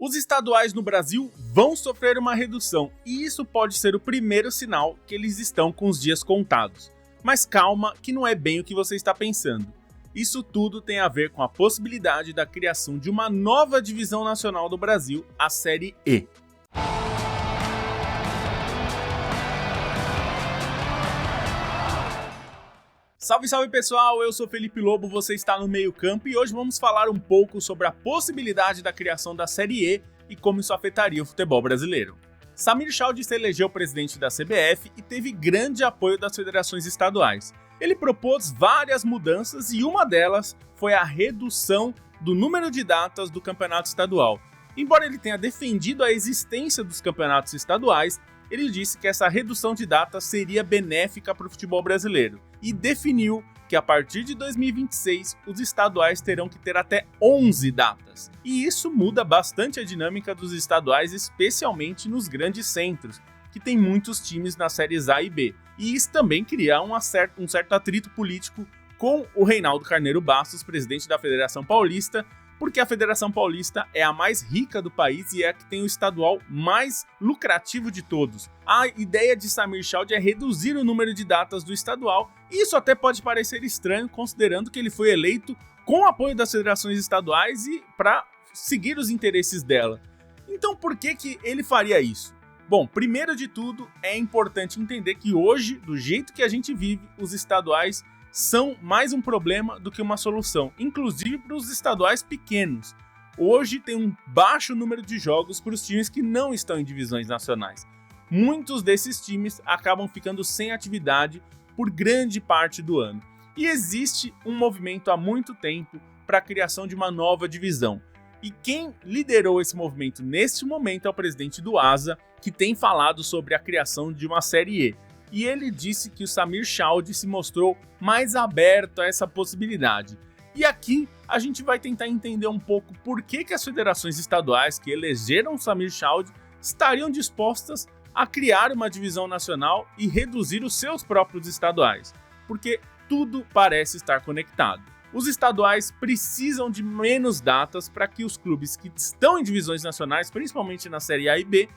Os estaduais no Brasil vão sofrer uma redução e isso pode ser o primeiro sinal que eles estão com os dias contados. Mas calma, que não é bem o que você está pensando. Isso tudo tem a ver com a possibilidade da criação de uma nova divisão nacional do Brasil, a Série E. Salve, salve pessoal, eu sou Felipe Lobo, você está no Meio Campo e hoje vamos falar um pouco sobre a possibilidade da criação da Série E e como isso afetaria o futebol brasileiro. Samir Chaldie se elegeu presidente da CBF e teve grande apoio das federações estaduais. Ele propôs várias mudanças e uma delas foi a redução do número de datas do campeonato estadual. Embora ele tenha defendido a existência dos campeonatos estaduais, ele disse que essa redução de datas seria benéfica para o futebol brasileiro e definiu que a partir de 2026 os estaduais terão que ter até 11 datas. E isso muda bastante a dinâmica dos estaduais, especialmente nos grandes centros, que tem muitos times nas séries A e B. E isso também cria um certo atrito político com o Reinaldo Carneiro Bastos, presidente da Federação Paulista, porque a Federação Paulista é a mais rica do país e é a que tem o estadual mais lucrativo de todos. A ideia de Samir Chaldie é reduzir o número de datas do estadual, e isso até pode parecer estranho, considerando que ele foi eleito com o apoio das federações estaduais e para seguir os interesses dela. Então por que ele faria isso? Bom, primeiro de tudo, é importante entender que hoje, do jeito que a gente vive, os estaduais são mais um problema do que uma solução, inclusive para os estaduais pequenos. Hoje tem um baixo número de jogos para os times que não estão em divisões nacionais. Muitos desses times acabam ficando sem atividade por grande parte do ano. E existe um movimento há muito tempo para a criação de uma nova divisão. E quem liderou esse movimento neste momento é o presidente do ASA, que tem falado sobre a criação de uma Série E. E ele disse que o Samir Chaldie se mostrou mais aberto a essa possibilidade. E aqui a gente vai tentar entender um pouco por que as federações estaduais que elegeram o Samir Chaldie estariam dispostas a criar uma divisão nacional e reduzir os seus próprios estaduais, porque tudo parece estar conectado. Os estaduais precisam de menos datas para que os clubes que estão em divisões nacionais, principalmente na Série A e B,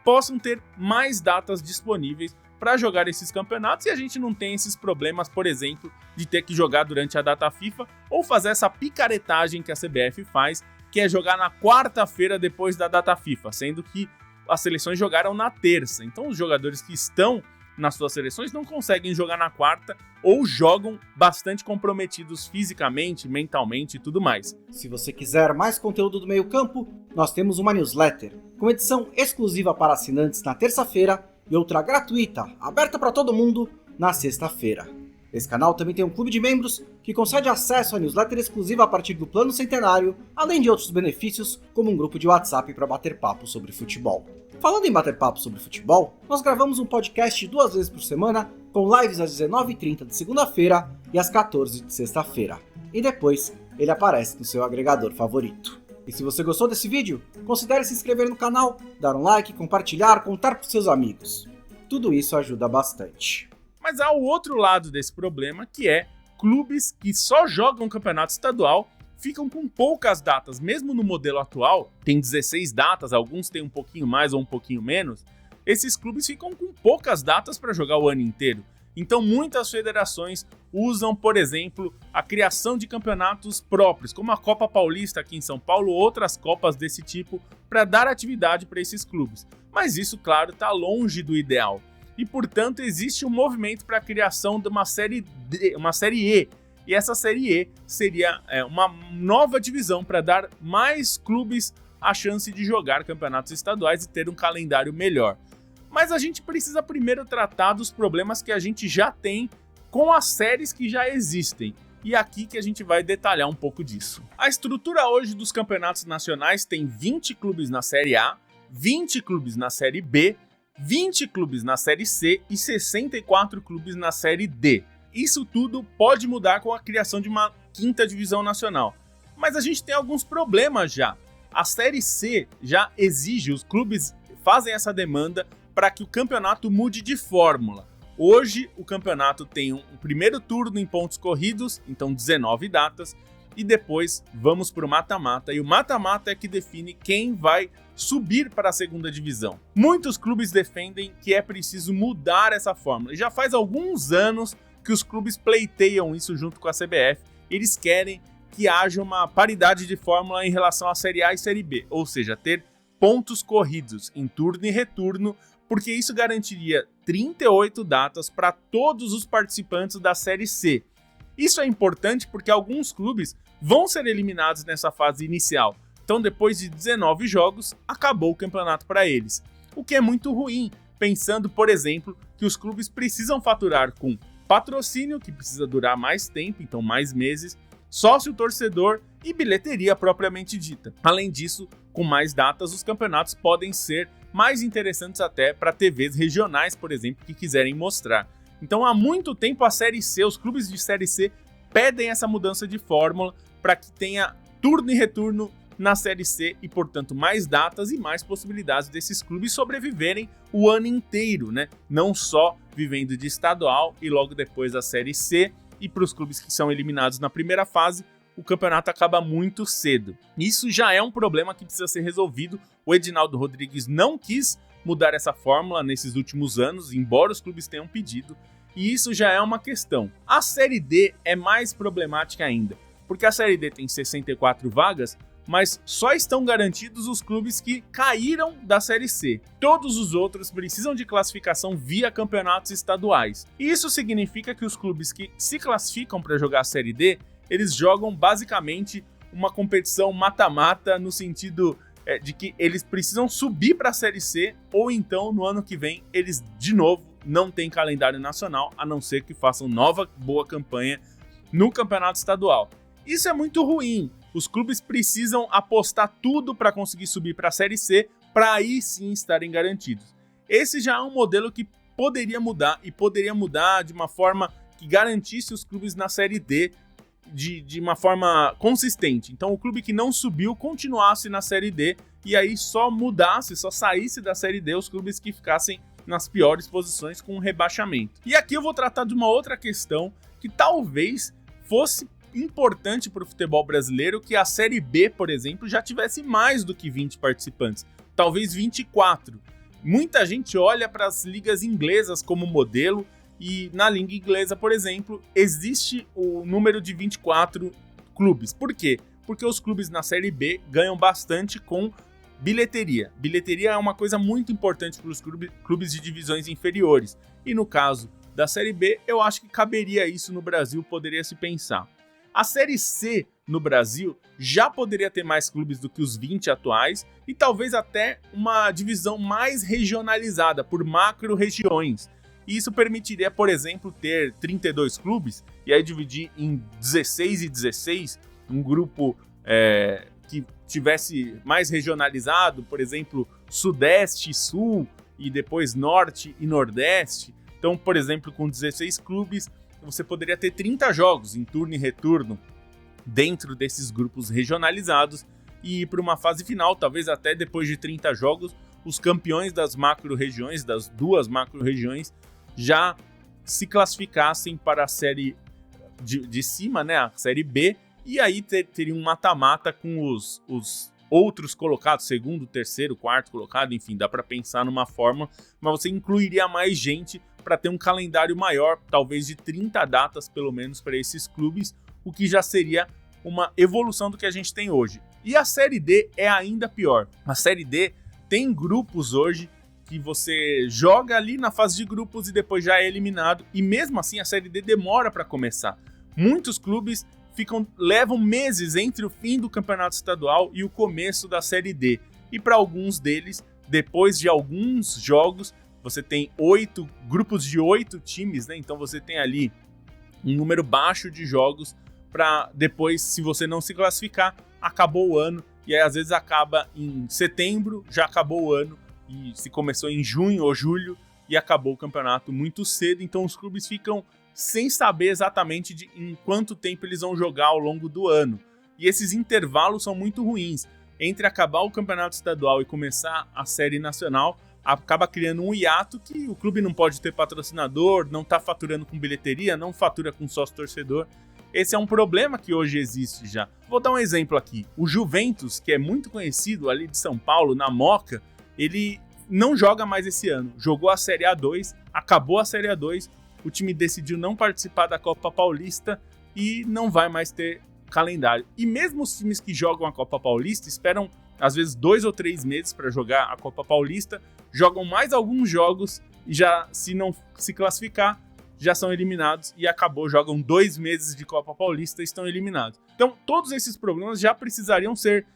possam ter mais datas disponíveis para jogar esses campeonatos e a gente não tem esses problemas, por exemplo, de ter que jogar durante a data FIFA ou fazer essa picaretagem que a CBF faz, que é jogar na quarta-feira depois da data FIFA, sendo que as seleções jogaram na terça. Então os jogadores que estão nas suas seleções não conseguem jogar na quarta ou jogam bastante comprometidos fisicamente, mentalmente e tudo mais. Se você quiser mais conteúdo do Meio Campo, nós temos uma newsletter com edição exclusiva para assinantes na terça-feira e outra gratuita, aberta para todo mundo, na sexta-feira. Esse canal também tem um clube de membros que concede acesso à newsletter exclusiva a partir do plano centenário, além de outros benefícios, como um grupo de WhatsApp para bater papo sobre futebol. Falando em bater papo sobre futebol, nós gravamos um podcast 2 vezes por semana, com lives às 19h30 de segunda-feira e às 14h de sexta-feira. E depois, ele aparece no seu agregador favorito. E se você gostou desse vídeo, considere se inscrever no canal, dar um like, compartilhar, contar para seus amigos. Tudo isso ajuda bastante. Mas há o outro lado desse problema, que é clubes que só jogam campeonato estadual ficam com poucas datas. Mesmo no modelo atual, tem 16 datas, alguns têm um pouquinho mais ou um pouquinho menos, esses clubes ficam com poucas datas para jogar o ano inteiro. Então muitas federações usam, por exemplo, a criação de campeonatos próprios, como a Copa Paulista aqui em São Paulo, ou outras copas desse tipo, para dar atividade para esses clubes. Mas isso, claro, está longe do ideal. E, portanto, existe um movimento para a criação de uma série E. E essa Série E seria uma nova divisão para dar mais clubes a chance de jogar campeonatos estaduais e ter um calendário melhor. Mas a gente precisa primeiro tratar dos problemas que a gente já tem com as séries que já existem. E é aqui que a gente vai detalhar um pouco disso. A estrutura hoje dos campeonatos nacionais tem 20 clubes na Série A, 20 clubes na Série B, 20 clubes na Série C e 64 clubes na Série D. Isso tudo pode mudar com a criação de uma quinta divisão nacional. Mas a gente tem alguns problemas já. A Série C já exige, os clubes fazem essa demanda para que o campeonato mude de fórmula. Hoje o campeonato tem um primeiro turno em pontos corridos, então 19 datas, e depois vamos para o mata-mata, e o mata-mata é que define quem vai subir para a segunda divisão. Muitos clubes defendem que é preciso mudar essa fórmula, e já faz alguns anos que os clubes pleiteiam isso junto com a CBF. Eles querem que haja uma paridade de fórmula em relação à Série A e Série B, ou seja, ter pontos corridos em turno e retorno, porque isso garantiria 38 datas para todos os participantes da Série C. Isso é importante porque alguns clubes vão ser eliminados nessa fase inicial, então depois de 19 jogos, acabou o campeonato para eles. O que é muito ruim, pensando, por exemplo, que os clubes precisam faturar com patrocínio, que precisa durar mais tempo, então mais meses, sócio-torcedor e bilheteria propriamente dita. Além disso, com mais datas, os campeonatos podem ser mais interessantes até para TVs regionais, por exemplo, que quiserem mostrar. Então, há muito tempo a Série C, os clubes de Série C pedem essa mudança de fórmula para que tenha turno e retorno na Série C e, portanto, mais datas e mais possibilidades desses clubes sobreviverem o ano inteiro, né? Não só vivendo de estadual e logo depois a Série C, e para os clubes que são eliminados na primeira fase, o campeonato acaba muito cedo. Isso já é um problema que precisa ser resolvido. O Edinaldo Rodrigues não quis mudar essa fórmula nesses últimos anos, embora os clubes tenham pedido, e isso já é uma questão. A Série D é mais problemática ainda, porque a Série D tem 64 vagas, mas só estão garantidos os clubes que caíram da Série C. Todos os outros precisam de classificação via campeonatos estaduais. Isso significa que os clubes que se classificam para jogar a Série D, eles jogam basicamente uma competição mata-mata no sentido de que eles precisam subir para a Série C, ou então no ano que vem eles de novo não têm calendário nacional, a não ser que façam nova boa campanha no campeonato estadual. Isso é muito ruim. Os clubes precisam apostar tudo para conseguir subir para a Série C, para aí sim estarem garantidos. Esse já é um modelo que poderia mudar, e poderia mudar de uma forma que garantisse os clubes na Série D de uma forma consistente. Então o clube que não subiu continuasse na Série D, e aí só mudasse, só saísse da Série D os clubes que ficassem nas piores posições com o rebaixamento. E aqui eu vou tratar de uma outra questão que talvez fosse importante para o futebol brasileiro, que a Série B, por exemplo, já tivesse mais do que 20 participantes, talvez 24. Muita gente olha para as ligas inglesas como modelo, e na liga inglesa, por exemplo, existe o número de 24 clubes. Por quê? Porque os clubes na Série B ganham bastante com bilheteria. Bilheteria é uma coisa muito importante para os clubes de divisões inferiores, e no caso da Série B, eu acho que caberia isso no Brasil, poderia se pensar. A Série C no Brasil já poderia ter mais clubes do que os 20 atuais, e talvez até uma divisão mais regionalizada por macro-regiões. E isso permitiria, por exemplo, ter 32 clubes e aí dividir em 16 e 16, um grupo que tivesse mais regionalizado, por exemplo, Sudeste e Sul, e depois Norte e Nordeste. Então, por exemplo, com 16 clubes, você poderia ter 30 jogos em turno e retorno dentro desses grupos regionalizados e ir para uma fase final, talvez até depois de 30 jogos, os campeões das macro-regiões, das duas macro-regiões, já se classificassem para a série de cima, né, a Série B, e aí teria um mata-mata com os outros colocados, segundo, terceiro, quarto colocado, enfim, dá para pensar numa forma, mas você incluiria mais gente para ter um calendário maior, talvez de 30 datas pelo menos para esses clubes, o que já seria uma evolução do que a gente tem hoje. E a Série D é ainda pior. A Série D tem grupos hoje que você joga ali na fase de grupos e depois já é eliminado, e mesmo assim a Série D demora para começar. Muitos clubes levam meses entre o fim do campeonato estadual e o começo da Série D. E para alguns deles, depois de alguns jogos, você tem 8 grupos de 8 times, né? Então você tem ali um número baixo de jogos para depois, se você não se classificar, acabou o ano. E aí às vezes acaba em setembro, já acabou o ano, e se começou em junho ou julho e acabou o campeonato muito cedo. Então os clubes ficam sem saber exatamente em quanto tempo eles vão jogar ao longo do ano. E esses intervalos são muito ruins. Entre acabar o campeonato estadual e começar a série nacional, acaba criando um hiato que o clube não pode ter patrocinador, não está faturando com bilheteria, não fatura com sócio-torcedor. esse é um problema que hoje existe já. Vou dar um exemplo aqui. O Juventus, que é muito conhecido ali de São Paulo, na Moca, ele não joga mais esse ano. Jogou a Série A2, acabou a Série A2, o time decidiu não participar da Copa Paulista e não vai mais ter calendário. E mesmo os times que jogam a Copa Paulista esperam às vezes 2 ou 3 meses para jogar a Copa Paulista, jogam mais alguns jogos e já, se não se classificar, já são eliminados e acabou, jogam 2 meses de Copa Paulista e estão eliminados. Então, todos esses problemas já precisariam ser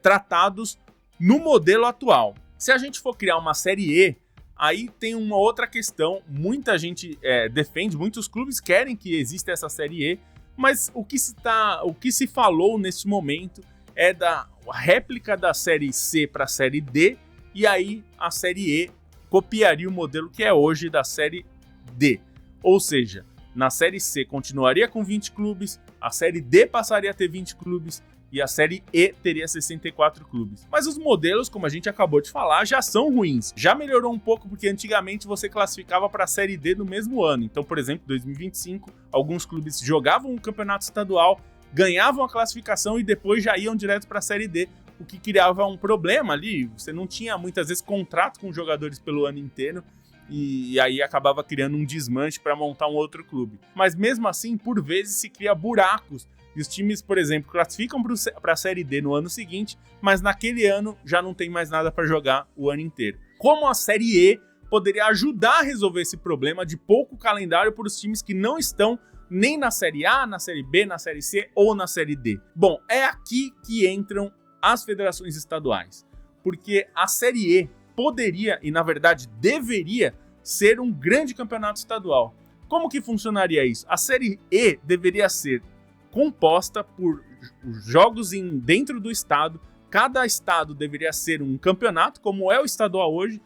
tratados no modelo atual. Se a gente for criar uma Série E, aí tem uma outra questão, muita gente defende, muitos clubes querem que exista essa Série E, mas o que se falou nesse momento é da réplica da Série C para a Série D, e aí a Série E copiaria o modelo que é hoje da Série D. Ou seja, na Série C continuaria com 20 clubes, a Série D passaria a ter 20 clubes e a Série E teria 64 clubes. Mas os modelos, como a gente acabou de falar, já são ruins. Já melhorou um pouco porque antigamente você classificava para a Série D no mesmo ano. Então, por exemplo, em 2025, alguns clubes jogavam o campeonato estadual, ganhavam a classificação e depois já iam direto para a Série D, o que criava um problema ali. Você não tinha muitas vezes contrato com jogadores pelo ano inteiro e aí acabava criando um desmanche para montar um outro clube. Mas mesmo assim, por vezes se cria buracos e os times, por exemplo, classificam para a Série D no ano seguinte, mas naquele ano já não tem mais nada para jogar o ano inteiro. Como a Série E poderia ajudar a resolver esse problema de pouco calendário para os times que não estão nem na Série A, na Série B, na Série C ou na Série D? Bom, é aqui que entram as federações estaduais, porque a Série E poderia, e na verdade deveria, ser um grande campeonato estadual. Como que funcionaria isso? A Série E deveria ser composta por jogos dentro do estado, cada estado deveria ser um campeonato, como é o estadual hoje,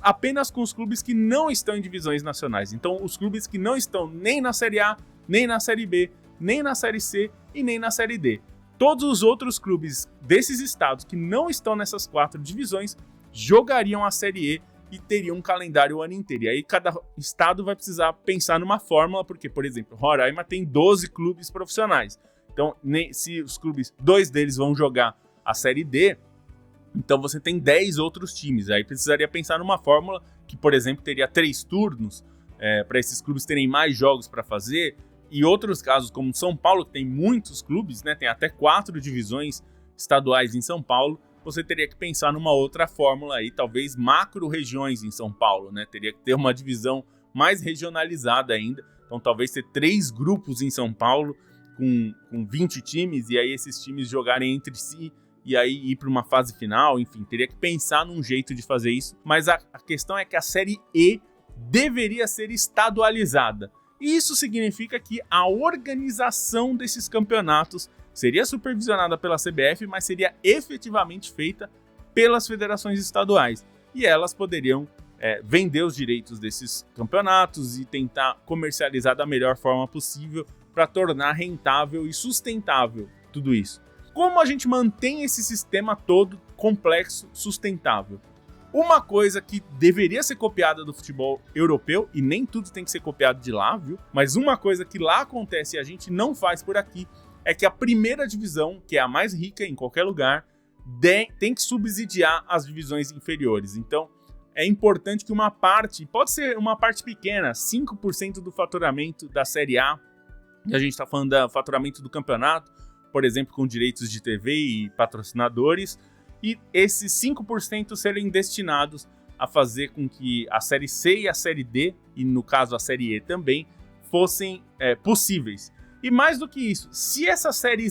apenas com os clubes que não estão em divisões nacionais. Então, os clubes que não estão nem na Série A, nem na Série B, nem na Série C e nem na Série D. Todos os outros clubes desses estados que não estão nessas 4 divisões jogariam a Série E e teriam um calendário o ano inteiro. E aí cada estado vai precisar pensar numa fórmula, porque, por exemplo, Roraima tem 12 clubes profissionais. Então, se os clubes, 2 deles vão jogar a Série D, então você tem 10 outros times. Aí precisaria pensar numa fórmula que, por exemplo, teria 3 turnos, para esses clubes terem mais jogos para fazer. E outros casos, como São Paulo, que tem muitos clubes, né, tem até 4 divisões estaduais em São Paulo, você teria que pensar numa outra fórmula aí, talvez macro-regiões em São Paulo, né? Teria que ter uma divisão mais regionalizada ainda. Então, talvez ter 3 grupos em São Paulo com 20 times, e aí esses times jogarem entre si e aí ir para uma fase final. Enfim, teria que pensar num jeito de fazer isso. Mas a questão é que a Série E deveria ser estadualizada. E isso significa que a organização desses campeonatos seria supervisionada pela CBF, mas seria efetivamente feita pelas federações estaduais. E elas poderiam vender os direitos desses campeonatos e tentar comercializar da melhor forma possível para tornar rentável e sustentável tudo isso. Como a gente mantém esse sistema todo complexo, sustentável? Uma coisa que deveria ser copiada do futebol europeu, e nem tudo tem que ser copiado de lá, viu? Mas uma coisa que lá acontece e a gente não faz por aqui, é que a primeira divisão, que é a mais rica em qualquer lugar, tem que subsidiar as divisões inferiores. Então, é importante que uma parte, pode ser uma parte pequena, 5% do faturamento da Série A, e a gente está falando do faturamento do campeonato, por exemplo, com direitos de TV e patrocinadores, e esses 5% serem destinados a fazer com que a Série C e a Série D, e no caso a Série E também, fossem possíveis. E mais do que isso, se a Série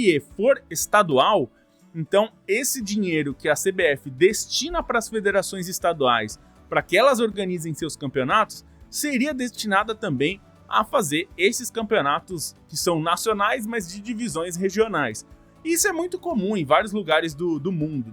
E for estadual, então esse dinheiro que a CBF destina para as federações estaduais, para que elas organizem seus campeonatos, seria destinada também a fazer esses campeonatos que são nacionais, mas de divisões regionais. Isso é muito comum em vários lugares do mundo,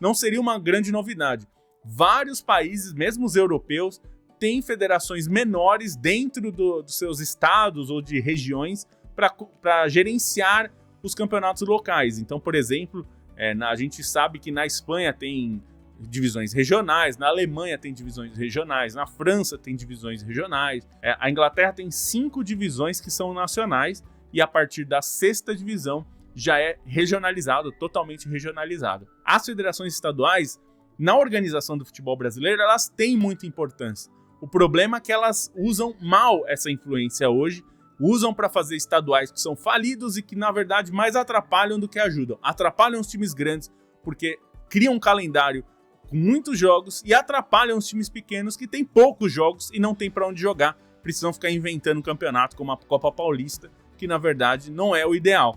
não seria uma grande novidade. Vários países, mesmo os europeus, têm federações menores dentro dos seus estados ou de regiões para gerenciar os campeonatos locais. Então, por exemplo, a gente sabe que na Espanha tem divisões regionais, na Alemanha tem divisões regionais, na França tem divisões regionais, a Inglaterra tem 5 divisões que são nacionais e a partir da 6ª divisão já é regionalizado, totalmente regionalizado. As federações estaduais, na organização do futebol brasileiro, elas têm muita importância. O problema é que elas usam mal essa influência hoje, usam para fazer estaduais que são falidos e que, na verdade, mais atrapalham do que ajudam. Atrapalham os times grandes porque criam um calendário com muitos jogos e atrapalham os times pequenos que têm poucos jogos e não tem para onde jogar. Precisam ficar inventando um campeonato como a Copa Paulista, que, na verdade, não é o ideal.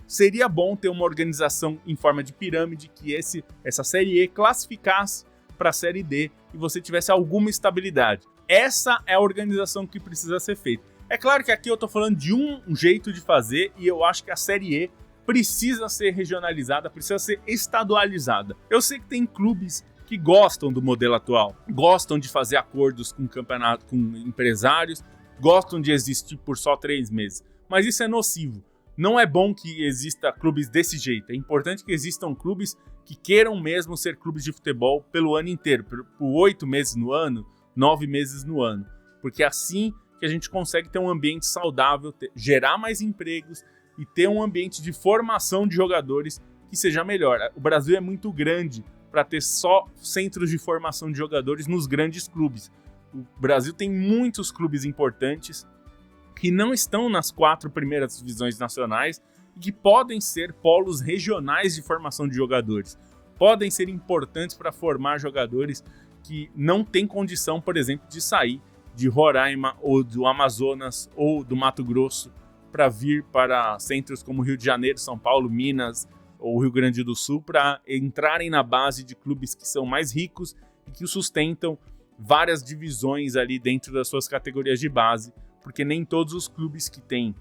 Seria bom ter uma organização em forma de pirâmide que essa Série E classificasse para a Série D e você tivesse alguma estabilidade. Essa é a organização que precisa ser feita. É claro que aqui eu estou falando de um jeito de fazer e eu acho que a Série E precisa ser regionalizada, precisa ser estadualizada. Eu sei que tem clubes que gostam do modelo atual, gostam de fazer acordos com campeonato, com empresários, gostam de existir por só 3 meses, mas isso é nocivo. Não é bom que exista clubes desse jeito. É importante que existam clubes que queiram mesmo ser clubes de futebol pelo ano inteiro, por 8 meses no ano, 9 meses no ano. Porque é assim que a gente consegue ter um ambiente saudável, gerar mais empregos e ter um ambiente de formação de jogadores que seja melhor. O Brasil é muito grande para ter só centros de formação de jogadores nos grandes clubes. O Brasil tem muitos clubes importantes que não estão nas 4 primeiras divisões nacionais e que podem ser polos regionais de formação de jogadores. Podem ser importantes para formar jogadores que não têm condição, por exemplo, de sair de Roraima ou do Amazonas ou do Mato Grosso para vir para centros como Rio de Janeiro, São Paulo, Minas ou Rio Grande do Sul para entrarem na base de clubes que são mais ricos e que sustentam várias divisões ali dentro das suas categorias de base, porque nem todos os clubes que têm,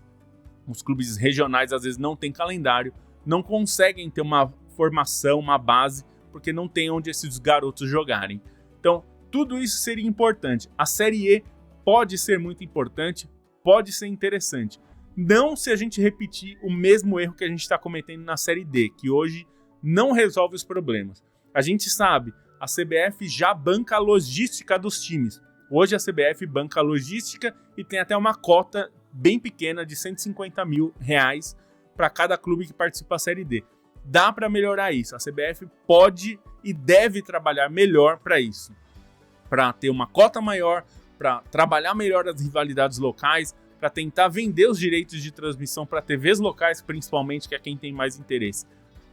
os clubes regionais às vezes não têm calendário, não conseguem ter uma formação, uma base, porque não tem onde esses garotos jogarem. Então, tudo isso seria importante. A Série E pode ser muito importante, pode ser interessante. Não se a gente repetir o mesmo erro que a gente está cometendo na Série D, que hoje não resolve os problemas. A gente sabe, a CBF já banca a logística dos times. Hoje a CBF banca a logística e tem até uma cota bem pequena de R$150 mil para cada clube que participa da Série D. Dá para melhorar isso. A CBF pode e deve trabalhar melhor para isso. Para ter uma cota maior, para trabalhar melhor as rivalidades locais, para tentar vender os direitos de transmissão para TVs locais, principalmente, que é quem tem mais interesse.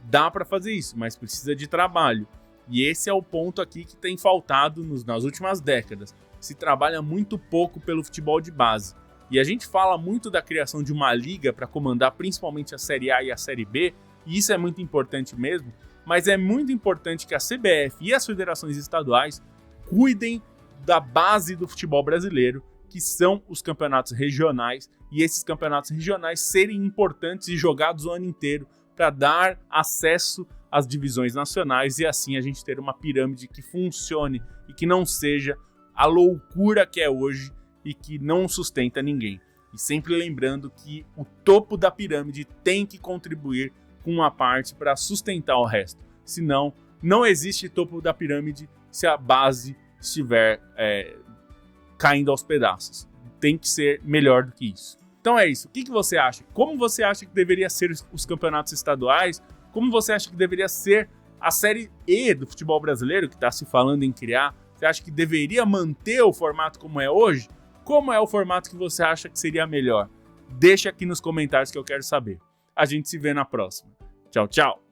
Dá para fazer isso, mas precisa de trabalho. E esse é o ponto aqui que tem faltado nas últimas décadas. Se trabalha muito pouco pelo futebol de base. E a gente fala muito da criação de uma liga para comandar principalmente a Série A e a Série B, e isso é muito importante mesmo, mas é muito importante que a CBF e as federações estaduais cuidem da base do futebol brasileiro, que são os campeonatos regionais, e esses campeonatos regionais serem importantes e jogados o ano inteiro para dar acesso às divisões nacionais e assim a gente ter uma pirâmide que funcione e que não seja a loucura que é hoje e que não sustenta ninguém. E sempre lembrando que o topo da pirâmide tem que contribuir com uma parte para sustentar o resto. Senão, não existe topo da pirâmide se a base estiver caindo aos pedaços. Tem que ser melhor do que isso. Então é isso. O que você acha? Como você acha que deveria ser os campeonatos estaduais? Como você acha que deveria ser a Série E do futebol brasileiro, que está se falando em criar? Você acha que deveria manter o formato como é hoje? Como é o formato que você acha que seria melhor? Deixa aqui nos comentários que eu quero saber. A gente se vê na próxima. Tchau, tchau!